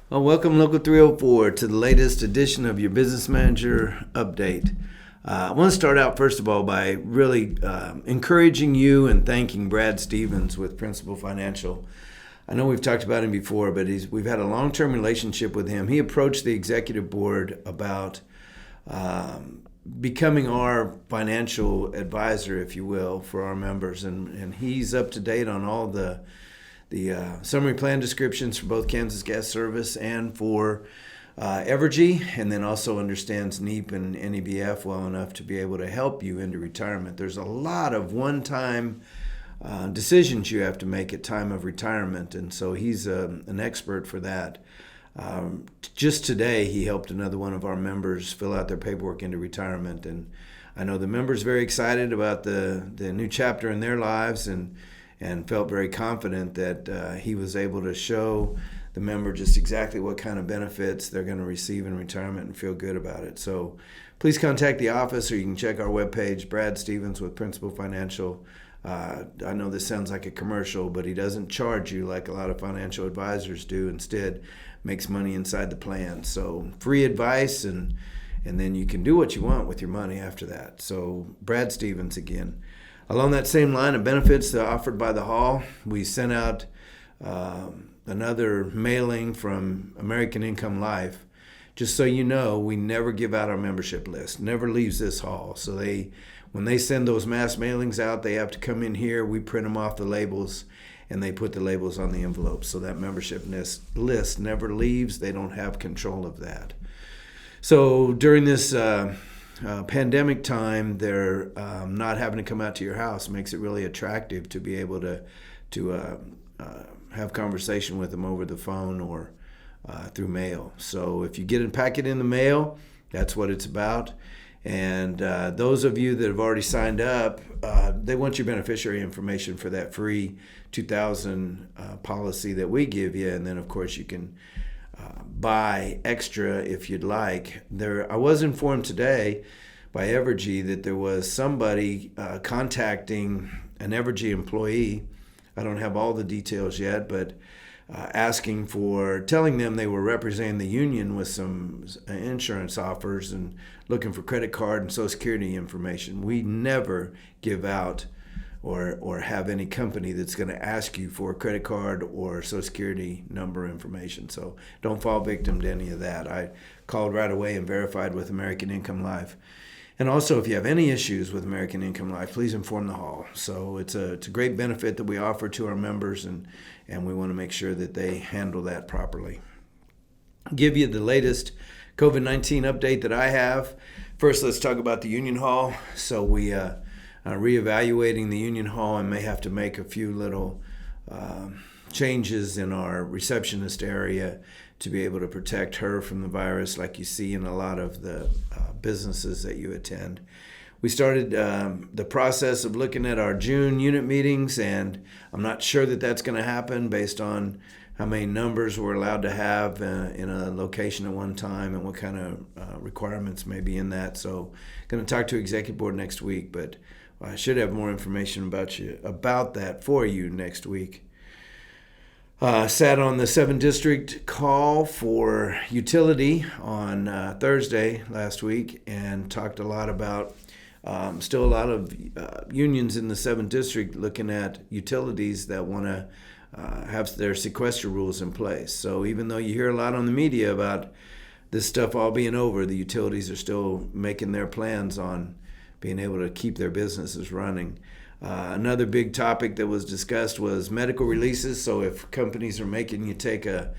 Well, welcome, Local 304, to the latest edition of your Business Manager Update. I want to start out, first of all, by really encouraging you and thanking Brad Stevens with Principal Financial. I know we've talked about him before, but we've had a long-term relationship with him. He approached the executive board about becoming our financial advisor, if you will, for our members, and he's up to date on all the summary plan descriptions for both Kansas Gas Service and for Evergy, and then also understands NEEP and NEBF well enough to be able to help you into retirement. There's a lot of one-time decisions you have to make at time of retirement, and so he's an expert for that. Just today, he helped another one of our members fill out their paperwork into retirement, and I know the members very excited about the new chapter in their lives, and felt very confident that he was able to show the member just exactly what kind of benefits they're going to receive in retirement and feel good about it. So please contact the office, or you can check our webpage, Brad Stevens with Principal Financial. I know this sounds like a commercial, but he doesn't charge you like a lot of financial advisors do. Instead, makes money inside the plan. So free advice, and then you can do what you want with your money after that. So Brad Stevens again. Along that same line of benefits that are offered by the Hall, we sent out another mailing from American Income Life. Just so you know, we never give out our membership list. Never leaves this hall. So when they send those mass mailings out, they have to come in here. We print them off the labels, and they put the labels on the envelopes. So that membership list never leaves. They don't have control of that. So during this pandemic time, they're not having to come out to your house makes it really attractive to be able to have conversation with them over the phone or through mail. So if you get a packet in the mail, that's what it's about. And those of you that have already signed up, they want your beneficiary information for that free 2000 policy that we give you. And then, of course, you can buy extra if you'd like. I was informed today by Evergy that there was somebody contacting an Evergy employee. I don't have all the details yet, but telling them they were representing the union with some insurance offers and looking for credit card and Social Security information. We never give out or have any company that's going to ask you for a credit card or Social Security number information. So don't fall victim to any of that. I called right away and verified with American Income Life. And also, if you have any issues with American Income Life, please inform the Hall. So it's a great benefit that we offer to our members, and we want to make sure that they handle that properly. Give you the latest COVID-19 update that I have. First, let's talk about the Union Hall. So we reevaluating the Union Hall and may have to make a few little changes in our receptionist area to be able to protect her from the virus, like you see in a lot of the businesses that you attend. We started the process of looking at our June unit meetings, and I'm not sure that that's going to happen based on how many numbers we're allowed to have in a location at one time and what kind of requirements may be in that. So going to talk to Executive Board next week, but I should have more information about that for you next week. Sat on the 7th District call for utility on Thursday last week and talked a lot about still a lot of unions in the 7th District looking at utilities that want to have their sequester rules in place. So even though you hear a lot on the media about this stuff all being over, the utilities are still making their plans on being able to keep their businesses running. Another big topic that was discussed was medical releases. So if companies are making you take a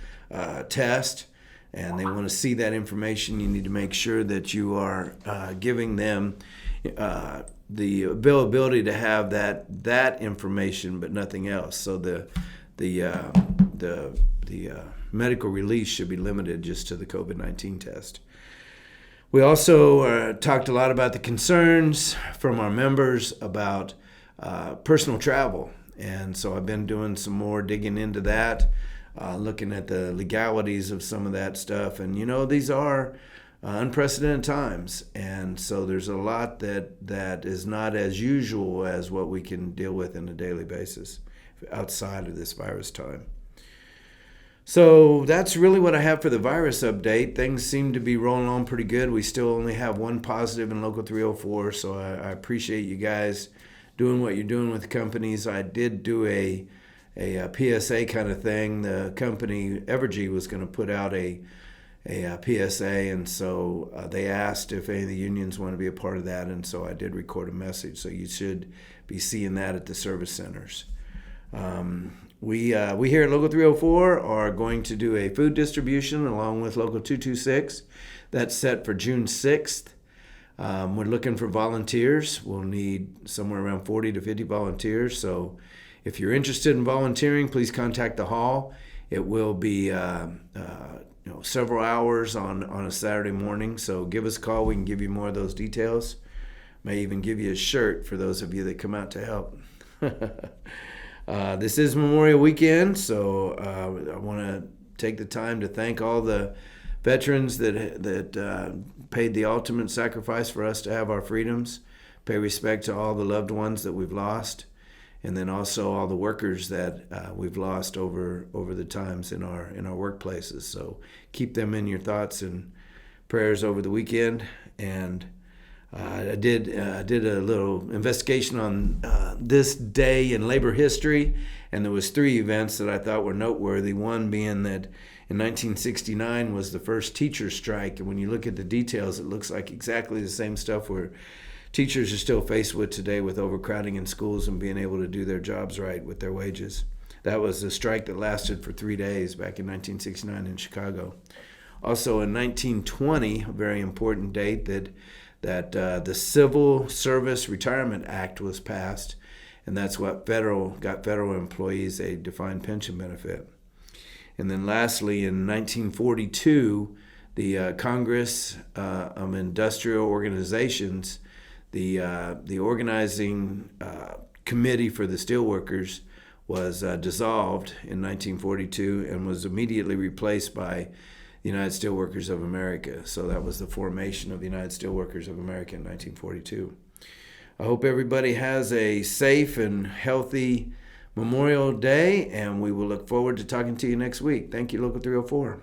test and they want to see that information, you need to make sure that you are giving them the availability to have that information, but nothing else. So the medical release should be limited just to the COVID-19 test. We also talked a lot about the concerns from our members about personal travel. And so I've been doing some more digging into that, looking at the legalities of some of that stuff. And, these are unprecedented times. And so there's a lot that is not as usual as what we can deal with on a daily basis outside of this virus time. So that's really what I have for the virus update. Things seem to be rolling on pretty good. We still only have one positive in Local 304, so I appreciate you guys doing what you're doing with companies. I did do a PSA kind of thing. The company Evergy was going to put out a PSA, and so they asked if any of the unions want to be a part of that, and so I did record a message. So you should be seeing that at the service centers. We here at Local 304 are going to do a food distribution along with Local 226. That's set for June 6th. We're looking for volunteers. We'll need somewhere around 40 to 50 volunteers. So if you're interested in volunteering, please contact the hall. It will be several hours on a Saturday morning. So give us a call. We can give you more of those details. May even give you a shirt for those of you that come out to help. This is Memorial Weekend, so I want to take the time to thank all the veterans that paid the ultimate sacrifice for us to have our freedoms. Pay respect to all the loved ones that we've lost, and then also all the workers that we've lost over the times in our workplaces. So keep them in your thoughts and prayers over the weekend. And I did a little investigation on this day in labor history, and there was 3 events that I thought were noteworthy. One being that in 1969 was the first teacher strike, and when you look at the details, it looks like exactly the same stuff where teachers are still faced with today, with overcrowding in schools and being able to do their jobs right with their wages. That was a strike that lasted for 3 days back in 1969 in Chicago. Also in 1920, a very important date, that the Civil Service Retirement Act was passed, and that's what got federal employees a defined pension benefit. And then lastly, in 1942, the Congress of Industrial Organizations, the organizing committee for the steelworkers was dissolved in 1942 and was immediately replaced by the United Steelworkers of America. So that was the formation of the United Steelworkers of America in 1942. I hope everybody has a safe and healthy Memorial Day, and we will look forward to talking to you next week. Thank you, Local 304.